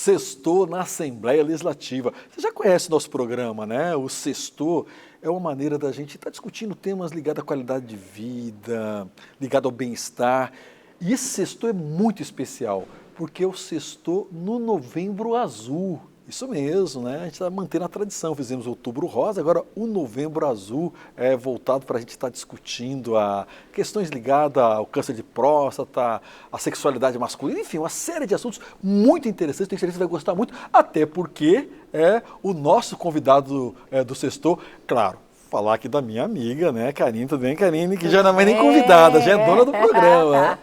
Sextou na Assembleia Legislativa. Você já conhece o nosso programa, né? O Sextou é uma maneira da gente estar discutindo temas ligados à qualidade de vida, ligado ao bem-estar. E esse Sextou é muito especial, porque é o Sextou no Novembro Azul. Isso mesmo, né? A gente está mantendo a tradição. Fizemos o Outubro Rosa, agora o Novembro Azul é voltado para a gente estar discutindo questões ligadas ao câncer de próstata, à sexualidade masculina, enfim, uma série de assuntos muito interessantes. Tenho certeza que você vai gostar muito, até porque é o nosso convidado do Sextou, claro. Falar aqui da minha amiga, né, Karine, tudo bem, Karine? Que já não é nem convidada, já é dona do programa.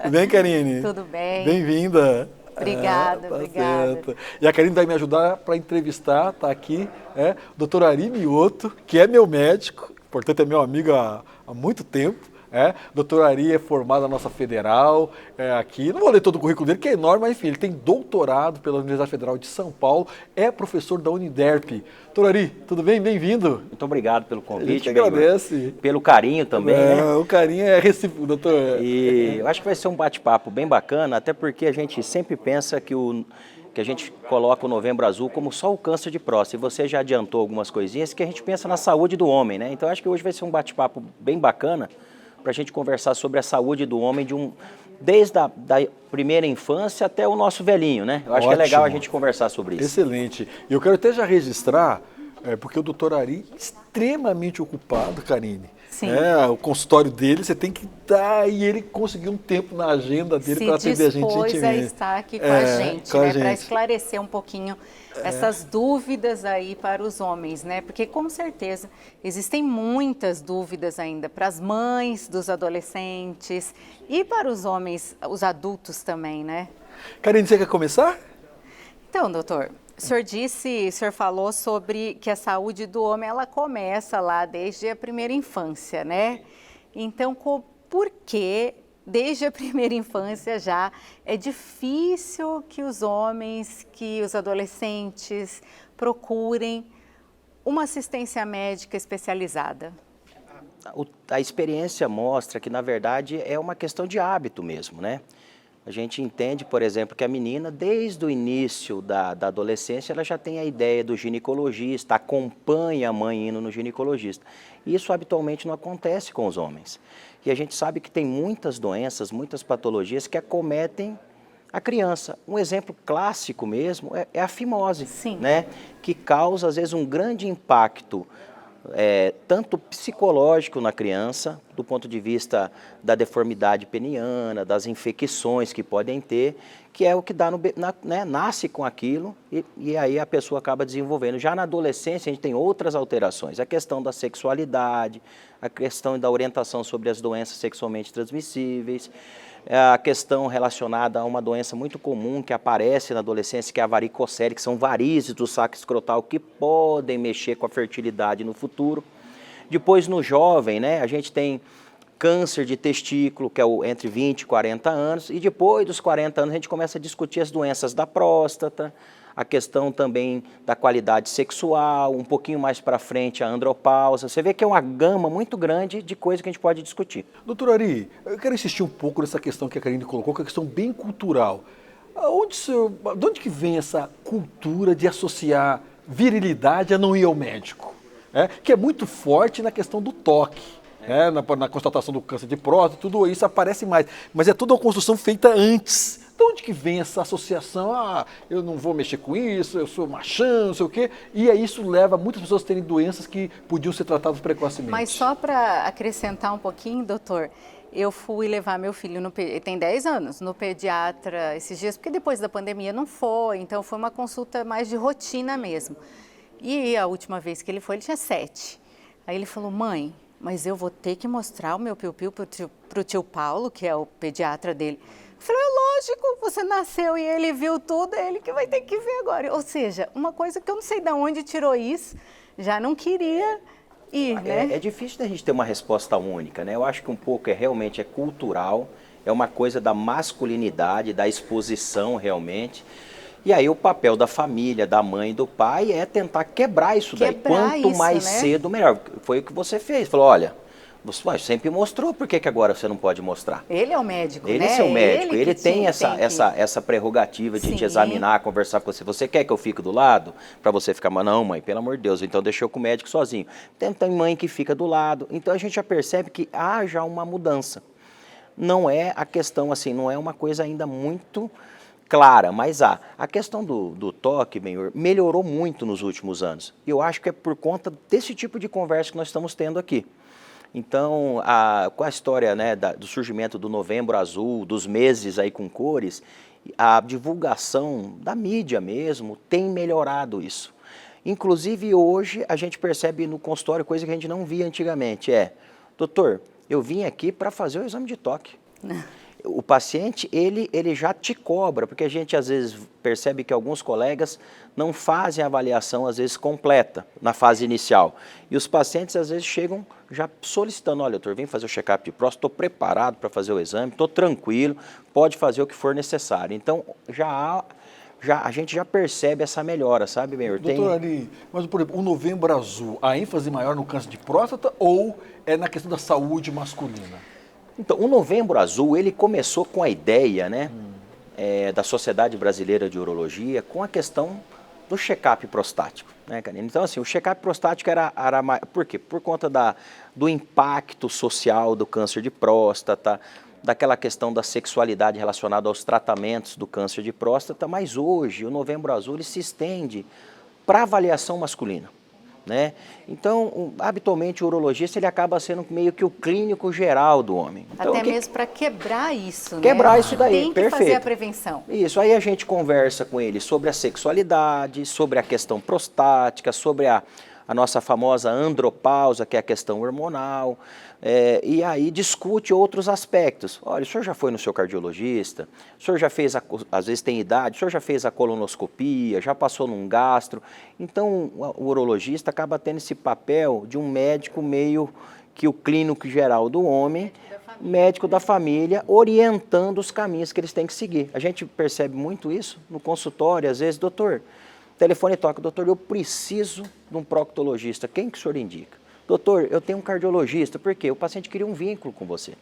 Tudo bem, Karine? Tudo bem. Bem-vinda. Obrigada, Tá obrigada. certo. E a Karine vai me ajudar para entrevistar, tá aqui, o doutor Ari Mioto, que é meu médico, portanto é meu amigo há muito tempo. Doutor Ari é formado na nossa federal, aqui, não vou ler todo o currículo dele, que é enorme, mas enfim, ele tem doutorado pela Universidade Federal de São Paulo, é professor da Uniderp. Doutor Ari, tudo bem? Bem-vindo. Muito obrigado pelo convite. A gente agradece. Pelo carinho também, né? O carinho é recíproco, doutor. E eu acho que vai ser um bate-papo bem bacana, até porque a gente sempre pensa que a gente coloca o Novembro Azul como só o câncer de próstata. E você já adiantou algumas coisinhas que a gente pensa na saúde do homem, né? Então acho que hoje vai ser um bate-papo bem bacana para a gente conversar sobre a saúde do homem desde a primeira infância até o nosso velhinho, né? Eu acho que é legal a gente conversar sobre isso. Excelente. Eu quero até já registrar, porque o doutor Ari é extremamente ocupado, Karine. Sim. O consultório dele, você tem que estar, e ele conseguiu um tempo na agenda dele para atender a gente. Se dispôs a estar aqui com a gente, né? Para esclarecer um pouquinho essas dúvidas aí para os homens, né? Porque com certeza existem muitas dúvidas ainda para as mães dos adolescentes e para os homens, os adultos também, né? Karine, você quer começar? Então, doutor, o senhor falou sobre que a saúde do homem, ela começa lá desde a primeira infância, né? Então, por que desde a primeira infância já é difícil que os homens, que os adolescentes procurem uma assistência médica especializada? A experiência mostra que, na verdade, é uma questão de hábito mesmo, né? A gente entende, por exemplo, que a menina, desde o início da adolescência, ela já tem a ideia do ginecologista, acompanha a mãe indo no ginecologista. Isso habitualmente não acontece com os homens. E a gente sabe que tem muitas doenças, muitas patologias que acometem a criança. Um exemplo clássico mesmo é a fimose, né? Que causa, às vezes, um grande impacto tanto psicológico na criança, do ponto de vista da deformidade peniana, das infecções que podem ter, que é o que dá nasce com aquilo e aí a pessoa acaba desenvolvendo. Já na adolescência a gente tem outras alterações, a questão da sexualidade, a questão da orientação sobre as doenças sexualmente transmissíveis, a questão relacionada a uma doença muito comum que aparece na adolescência, que é a varicocele, que são varizes do saco escrotal que podem mexer com a fertilidade no futuro. Depois, no jovem, né, a gente tem câncer de testículo, que é entre 20 e 40 anos, e depois dos 40 anos a gente começa a discutir as doenças da próstata, a questão também da qualidade sexual, um pouquinho mais para frente a andropausa. Você vê que é uma gama muito grande de coisas que a gente pode discutir. Doutor Ari, eu quero insistir um pouco nessa questão que a Karine colocou, que é uma questão bem cultural. De onde que vem essa cultura de associar virilidade a não ir ao médico? Que é muito forte na questão do toque. Na constatação do câncer de próstata, tudo isso aparece mais. Mas é toda uma construção feita antes. De onde que vem essa associação? Eu não vou mexer com isso, eu sou machão, não sei o quê. E aí isso leva muitas pessoas a terem doenças que podiam ser tratadas precocemente. Mas só para acrescentar um pouquinho, doutor, eu fui levar meu filho, ele tem 10 anos, no pediatra esses dias, porque depois da pandemia não foi, então foi uma consulta mais de rotina mesmo. E a última vez que ele foi, ele tinha 7. Aí ele falou, mãe, mas eu vou ter que mostrar o meu piu-piu para o tio Paulo, que é o pediatra dele. Eu falei, lógico, você nasceu e ele viu tudo, é ele que vai ter que ver agora. Ou seja, uma coisa que eu não sei de onde tirou isso, já não queria ir, né? É difícil da gente ter uma resposta única, né? Eu acho que um pouco realmente é cultural, é uma coisa da masculinidade, da exposição realmente. E aí o papel da família, da mãe e do pai é tentar quebrar isso daí. Quanto mais cedo, melhor. Foi o que você fez. Falou, olha, Você sempre mostrou, por que agora você não pode mostrar? Ele é o médico, Ele né? é seu médico, ele tem que... essa prerrogativa de Sim. te examinar, conversar com você. Você quer que eu fique do lado? Para você ficar, mas não, mãe, pelo amor de Deus, então deixa eu com o médico sozinho. Tem mãe que fica do lado, então a gente já percebe que há já uma mudança. Não é a questão assim, não é uma coisa ainda muito clara, mas há. A questão do toque, Benhur, melhorou muito nos últimos anos. E eu acho que é por conta desse tipo de conversa que nós estamos tendo aqui. Então, com a história, né, do surgimento do Novembro Azul, dos meses aí com cores, a divulgação da mídia mesmo tem melhorado isso. Inclusive, hoje, a gente percebe no consultório coisa que a gente não via antigamente, doutor, eu vim aqui para fazer o exame de toque. O paciente, ele já te cobra, porque a gente às vezes percebe que alguns colegas não fazem a avaliação, às vezes, completa, na fase inicial. E os pacientes, às vezes, chegam já solicitando, olha, doutor, vem fazer o check-up de próstata, estou preparado para fazer o exame, estou tranquilo, pode fazer o que for necessário. Então, a gente já percebe essa melhora, sabe, Benhur? Doutor Ari, mas, por exemplo, o Novembro Azul, a ênfase maior no câncer de próstata ou é na questão da saúde masculina? Então, o Novembro Azul, ele começou com a ideia, né, da Sociedade Brasileira de Urologia, com a questão do check-up prostático, né, Karine? Então, assim, o check-up prostático era por quê? Por conta do impacto social do câncer de próstata, daquela questão da sexualidade relacionada aos tratamentos do câncer de próstata, mas hoje o Novembro Azul ele se estende para avaliação masculina. Né? Então, habitualmente o urologista ele acaba sendo meio que o clínico geral do homem. Então, até mesmo para quebrar isso, quebrar né? isso daí, tem que perfeito. fazer a prevenção. Isso, aí a gente conversa com ele sobre a sexualidade, sobre a questão prostática, sobre a nossa famosa andropausa, que é a questão hormonal, e aí discute outros aspectos. Olha, o senhor já foi no seu cardiologista? O senhor já fez, às vezes tem idade, o senhor já fez a colonoscopia, já passou num gastro? Então, o urologista acaba tendo esse papel de um médico meio que o clínico geral do homem, médico da família, orientando os caminhos que eles têm que seguir. A gente percebe muito isso no consultório, às vezes, doutor, telefone toca, doutor, eu preciso de um proctologista, quem que o senhor indica? Doutor, eu tenho um cardiologista, por quê? O paciente queria um vínculo com você.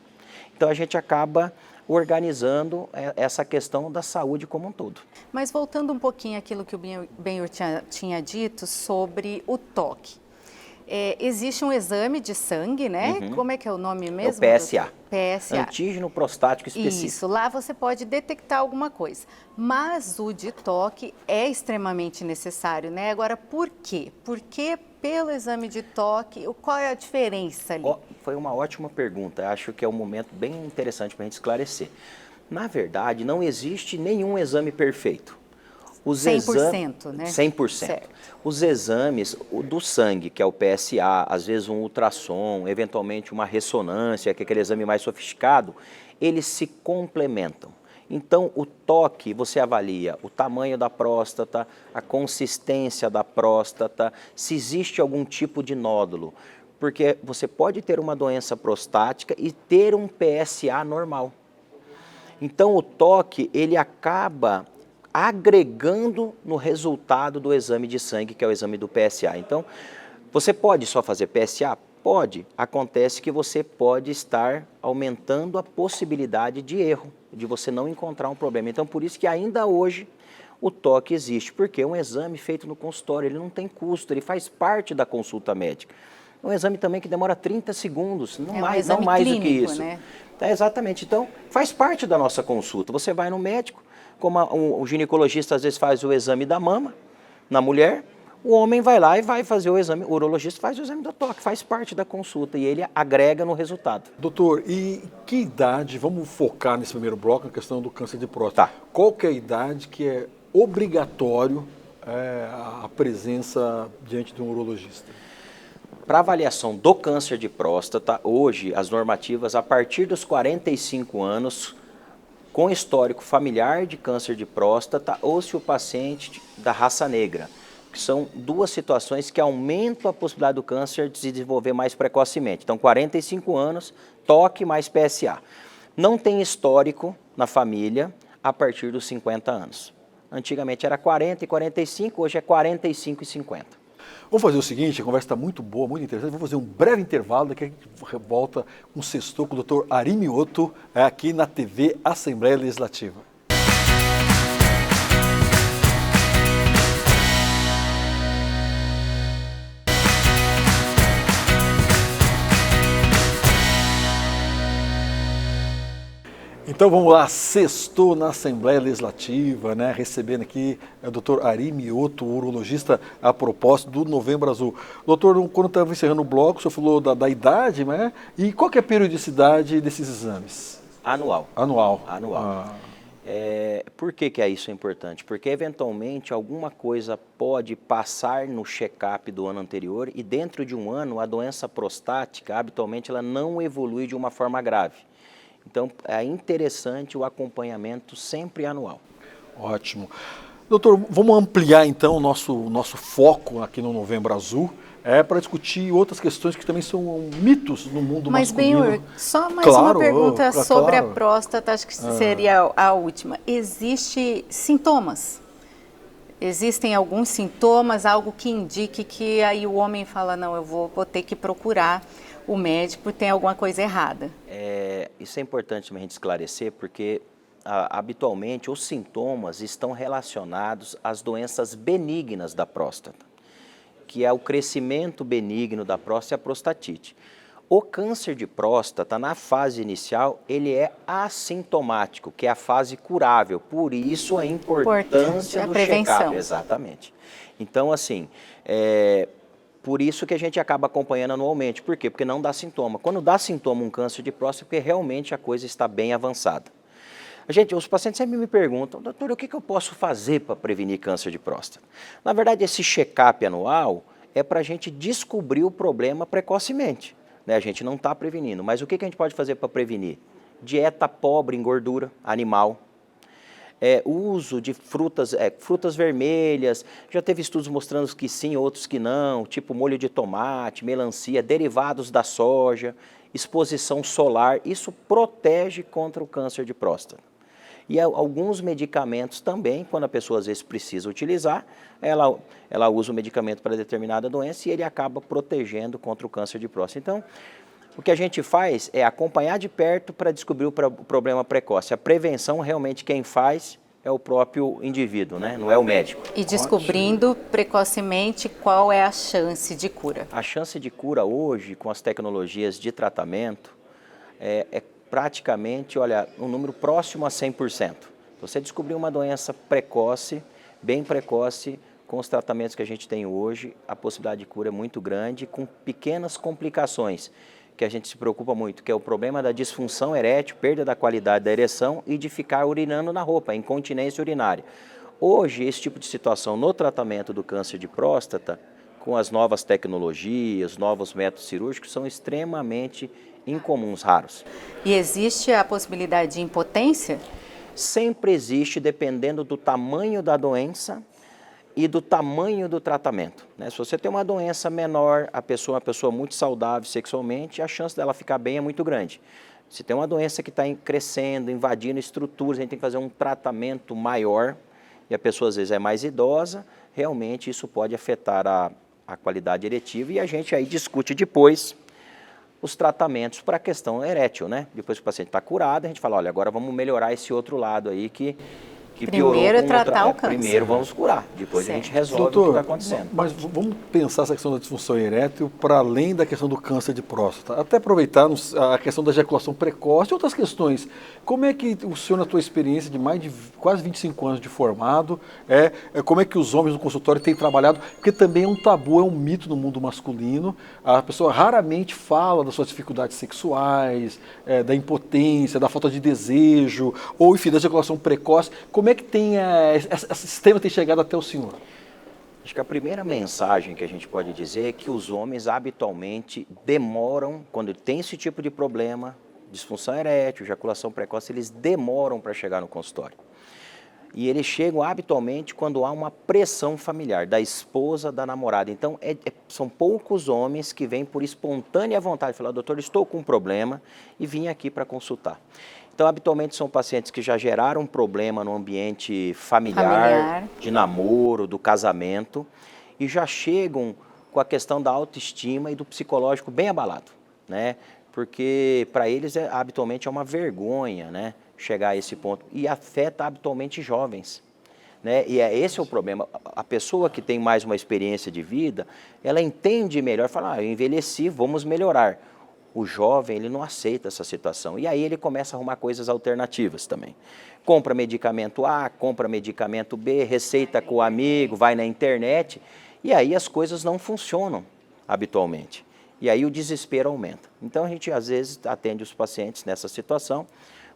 Então a gente acaba organizando essa questão da saúde como um todo. Mas voltando um pouquinho àquilo que o Benhur tinha dito sobre o toque. Existe um exame de sangue, né? Uhum. Como é que é o nome mesmo? É o PSA. PSA. Antígeno prostático específico. Isso, lá você pode detectar alguma coisa. Mas o de toque é extremamente necessário, né? Agora, por quê? Por que pelo exame de toque, qual é a diferença ali? Foi uma ótima pergunta, acho que é um momento bem interessante para a gente esclarecer. Na verdade, não existe nenhum exame perfeito. 100%, né? 100%. Certo. Os exames do sangue, que é o PSA, às vezes um ultrassom, eventualmente uma ressonância, que é aquele exame mais sofisticado, eles se complementam. Então, o toque, você avalia o tamanho da próstata, a consistência da próstata, se existe algum tipo de nódulo, porque você pode ter uma doença prostática e ter um PSA normal. Então, o toque, ele acaba agregando no resultado do exame de sangue, que é o exame do PSA. Então, você pode só fazer PSA? Pode. Acontece que você pode estar aumentando a possibilidade de erro, de você não encontrar um problema. Então, por isso que ainda hoje o toque existe, porque é um exame feito no consultório, ele não tem custo, ele faz parte da consulta médica. É um exame também que demora 30 segundos, não mais do que isso. Né? Exatamente. Então, faz parte da nossa consulta. Você vai no médico, como o ginecologista às vezes faz o exame da mama na mulher, o homem vai lá e vai fazer o exame, o urologista faz o exame do toque, faz parte da consulta e ele agrega no resultado. Doutor, e que idade, vamos focar nesse primeiro bloco na questão do câncer de próstata. Tá. Qual que é a idade que é obrigatório a presença diante de um urologista? Para avaliação do câncer de próstata, hoje as normativas a partir dos 45 anos, com histórico familiar de câncer de próstata ou se o paciente da raça negra, que são duas situações que aumentam a possibilidade do câncer de se desenvolver mais precocemente. Então, 45 anos, toque mais PSA. Não tem histórico na família a partir dos 50 anos. Antigamente era 40 e 45, hoje é 45 e 50. Vamos fazer o seguinte, a conversa está muito boa, muito interessante. Vamos fazer um breve intervalo, daqui a gente volta com o Sextou com o Dr. Ari Mioto, aqui na TV Assembleia Legislativa. Então vamos lá, Sextou na Assembleia Legislativa, né? Recebendo aqui o Dr. Ari Mioto, urologista, a propósito do Novembro Azul. Doutor, quando estava encerrando o bloco, o senhor falou da idade, né? E qual que é a periodicidade desses exames? Anual. Anual. Por que isso é importante? Porque eventualmente alguma coisa pode passar no check-up do ano anterior e dentro de um ano a doença prostática, habitualmente, ela não evolui de uma forma grave. Então, é interessante o acompanhamento sempre anual. Ótimo. Doutor, vamos ampliar então o nosso foco aqui no Novembro Azul, para discutir outras questões que também são mitos no mundo masculino. Mas, Benhur, só mais uma pergunta sobre a próstata, acho que seria a última. Existem sintomas? Existem alguns sintomas, algo que indique que aí o homem fala, não, eu vou ter que procurar o médico, tem alguma coisa errada? Isso é importante também a gente esclarecer, porque habitualmente os sintomas estão relacionados às doenças benignas da próstata, que é o crescimento benigno da próstata e a prostatite. O câncer de próstata, na fase inicial, ele é assintomático, que é a fase curável, por isso a importância do check-up. Exatamente. Então, assim, por isso que a gente acaba acompanhando anualmente. Por quê? Porque não dá sintoma. Quando dá sintoma um câncer de próstata, é porque realmente a coisa está bem avançada. Os pacientes sempre me perguntam, doutor, o que eu posso fazer para prevenir câncer de próstata? Na verdade, esse check-up anual é para a gente descobrir o problema precocemente. A gente não está prevenindo, mas o que a gente pode fazer para prevenir? Dieta pobre em gordura animal. Uso de frutas vermelhas, já teve estudos mostrando que sim, outros que não, tipo molho de tomate, melancia, derivados da soja, exposição solar, isso protege contra o câncer de próstata. E alguns medicamentos também, quando a pessoa às vezes precisa utilizar, ela usa o medicamento para determinada doença e ele acaba protegendo contra o câncer de próstata. Então, o que a gente faz é acompanhar de perto para descobrir o problema precoce. A prevenção, realmente, quem faz é o próprio indivíduo, né? Não é o médico. E descobrindo precocemente qual é a chance de cura. A chance de cura hoje, com as tecnologias de tratamento, é praticamente, olha, um número próximo a 100%. Você descobrir uma doença precoce, bem precoce, com os tratamentos que a gente tem hoje, a possibilidade de cura é muito grande, com pequenas complicações, que a gente se preocupa muito, que é o problema da disfunção erétil, perda da qualidade da ereção e de ficar urinando na roupa, incontinência urinária. Hoje, esse tipo de situação no tratamento do câncer de próstata, com as novas tecnologias, novos métodos cirúrgicos, são extremamente incomuns, raros. E existe a possibilidade de impotência? Sempre existe, dependendo do tamanho da doença e do tamanho do tratamento. Se você tem uma doença menor, uma pessoa muito saudável sexualmente, a chance dela ficar bem é muito grande. Se tem uma doença que está crescendo, invadindo estruturas, a gente tem que fazer um tratamento maior, e a pessoa às vezes é mais idosa, realmente isso pode afetar a qualidade eretiva, e a gente aí discute depois os tratamentos para a questão erétil, Depois que o paciente está curado, a gente fala, olha, agora vamos melhorar esse outro lado aí que primeiro é tratar o câncer. Primeiro vamos curar, depois a gente resolve o que está acontecendo. Mas vamos pensar essa questão da disfunção erétil para além da questão do câncer de próstata. Até aproveitar a questão da ejaculação precoce e outras questões. Como é que o senhor, na tua experiência de mais de quase 25 anos de formado, como é que os homens no consultório têm trabalhado? Porque também é um tabu, é um mito no mundo masculino. A pessoa raramente fala das suas dificuldades sexuais, da impotência, da falta de desejo, ou enfim, da ejaculação precoce. Como é que esse tema tem chegado até o senhor? Acho que a primeira mensagem que a gente pode dizer é que os homens habitualmente demoram, quando tem esse tipo de problema, disfunção erétil, ejaculação precoce, eles demoram para chegar no consultório. E eles chegam habitualmente quando há uma pressão familiar, da esposa, da namorada. Então, são poucos homens que vêm por espontânea vontade, falar, doutor, estou com um problema e vim aqui para consultar. Então, habitualmente são pacientes que já geraram problema no ambiente familiar, de namoro, do casamento, e já chegam com a questão da autoestima e do psicológico bem abalado, né? Porque para eles habitualmente é uma vergonha, né, chegar a esse ponto, e afeta habitualmente jovens, né? E esse é o problema. A pessoa que tem mais uma experiência de vida, ela entende melhor, fala, eu envelheci, vamos melhorar. O jovem, ele não aceita essa situação, e aí ele começa a arrumar coisas alternativas também. Compra medicamento A, compra medicamento B, receita com o amigo, vai na internet, e aí as coisas não funcionam habitualmente. E aí o desespero aumenta. Então a gente às vezes atende os pacientes nessa situação,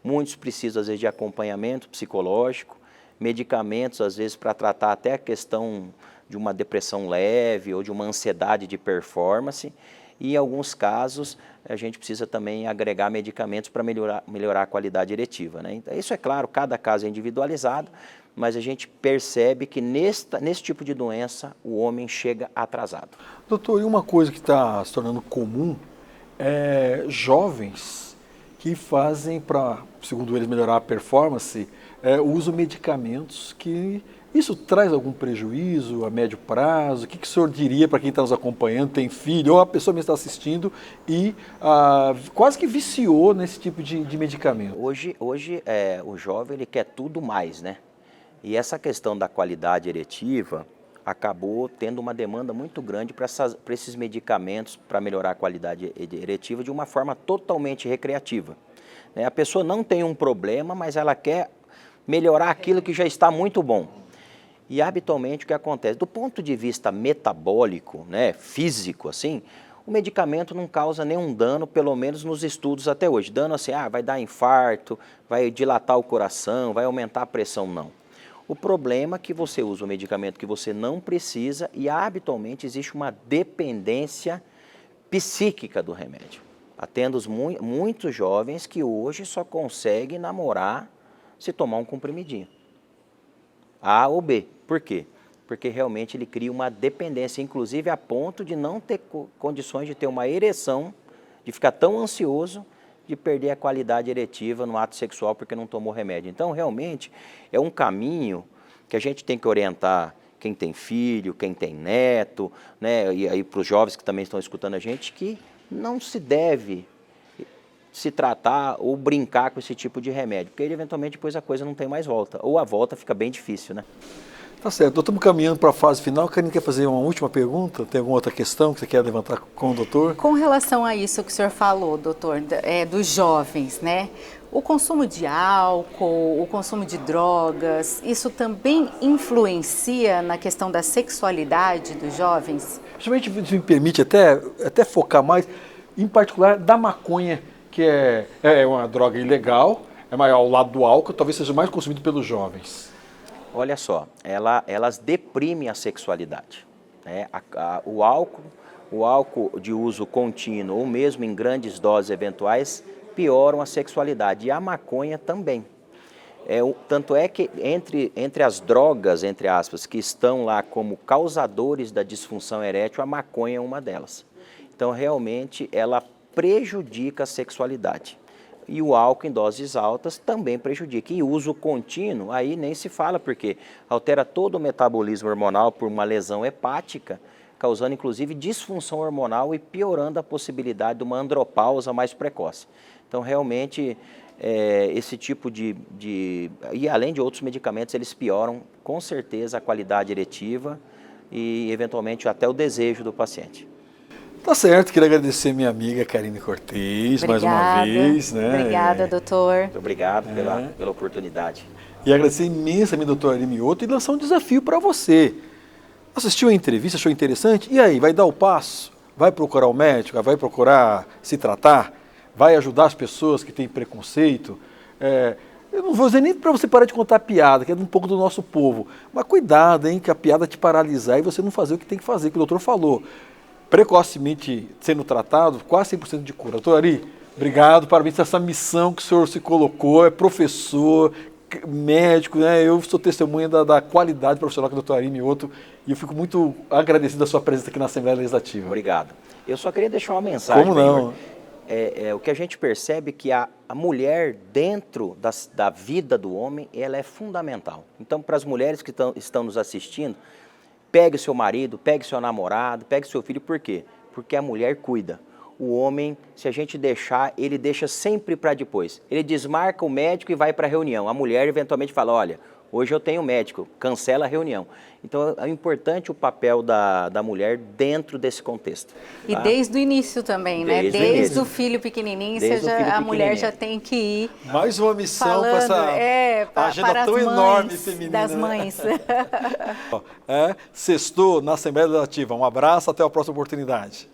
muitos precisam às vezes de acompanhamento psicológico, medicamentos às vezes para tratar até a questão de uma depressão leve ou de uma ansiedade de performance, e em alguns casos a gente precisa também agregar medicamentos para melhorar a qualidade eretiva, né? Então, isso é claro, cada caso é individualizado, mas a gente percebe que nesse tipo de doença o homem chega atrasado. Doutor, e uma coisa que está se tornando comum é jovens que fazem para, segundo eles, melhorar a performance, usam medicamentos que... Isso traz algum prejuízo a médio prazo? O que o senhor diria para quem está nos acompanhando, tem filho, ou a pessoa me está assistindo e quase que viciou nesse tipo de medicamento? Hoje o jovem ele quer tudo mais, né? E essa questão da qualidade eretiva acabou tendo uma demanda muito grande para esses medicamentos para melhorar a qualidade eretiva de uma forma totalmente recreativa, né? A pessoa não tem um problema, mas ela quer melhorar aquilo que já está muito bom. E habitualmente o que acontece? Do ponto de vista metabólico, né, físico, assim, o medicamento não causa nenhum dano, pelo menos nos estudos até hoje. Dano assim, vai dar infarto, vai dilatar o coração, vai aumentar a pressão, não. O problema é que você usa um medicamento que você não precisa e habitualmente existe uma dependência psíquica do remédio. Atendo muitos jovens que hoje só conseguem namorar se tomar um comprimidinho. A ou B. Por quê? Porque realmente ele cria uma dependência, inclusive a ponto de não ter condições de ter uma ereção, de ficar tão ansioso, de perder a qualidade eretiva no ato sexual porque não tomou remédio. Então, realmente, é um caminho que a gente tem que orientar quem tem filho, quem tem neto, né? E aí para os jovens que também estão escutando a gente, que não se deve se tratar ou brincar com esse tipo de remédio, porque eventualmente depois a coisa não tem mais volta, ou a volta fica bem difícil, né? Tá certo, estamos caminhando para a fase final. Karine quer fazer uma última pergunta? Tem alguma outra questão que você quer levantar com o doutor? Com relação a isso que o senhor falou, doutor, dos jovens, né? O consumo de álcool, o consumo de drogas, isso também influencia na questão da sexualidade dos jovens? Justamente, se me permite até focar mais, em particular da maconha, que é uma droga ilegal, é maior ao lado do álcool, talvez seja mais consumido pelos jovens. Olha só, elas deprimem a sexualidade, né? O álcool de uso contínuo ou mesmo em grandes doses eventuais pioram a sexualidade, e a maconha também. Tanto é que entre as drogas, entre aspas, que estão lá como causadores da disfunção erétil, a maconha é uma delas. Então realmente ela prejudica a sexualidade. E o álcool em doses altas também prejudica. E uso contínuo, aí nem se fala, porque altera todo o metabolismo hormonal por uma lesão hepática, causando inclusive disfunção hormonal e piorando a possibilidade de uma andropausa mais precoce. Então realmente esse tipo e além de outros medicamentos, eles pioram com certeza a qualidade eretiva e eventualmente até o desejo do paciente. Tá certo, queria agradecer minha amiga Karine Cortez mais uma vez, né? Obrigada, doutor. Muito obrigado pela oportunidade. E agradecer imensamente ao Dr. Ari Mioto e lançar um desafio para você. Assistiu a entrevista, achou interessante? E aí, vai dar o passo? Vai procurar o médico? Vai procurar se tratar? Vai ajudar as pessoas que têm preconceito? Eu não vou dizer nem para você parar de contar piada, que é um pouco do nosso povo. Mas cuidado, hein, que a piada te paralisar e você não fazer o que tem que fazer, que o doutor falou. Precocemente sendo tratado, quase 100% de cura. Doutor Ari, obrigado, parabéns por essa missão que o senhor se colocou, é professor, médico, né? Eu sou testemunha da qualidade profissional que o doutor Ari Mioto e eu fico muito agradecido da sua presença aqui na Assembleia Legislativa. Obrigado. Eu só queria deixar uma mensagem. Como não? O que a gente percebe é que a mulher dentro da vida do homem, ela é fundamental. Então, para as mulheres que estão nos assistindo, pegue seu marido, pegue seu namorado, pegue seu filho, por quê? Porque a mulher cuida. O homem, se a gente deixar, ele deixa sempre para depois. Ele desmarca o médico e vai para a reunião. A mulher eventualmente fala, olha, hoje eu tenho médico, cancela a reunião. Então é importante o papel da mulher dentro desse contexto. E tá? desde o início também, né? Desde o filho pequenininho, a mulher já tem que ir. Mais uma missão falando, para essa agenda para tão as enorme mães, feminina. das mães. Sextou na Assembleia Legislativa. Um abraço, até a próxima oportunidade.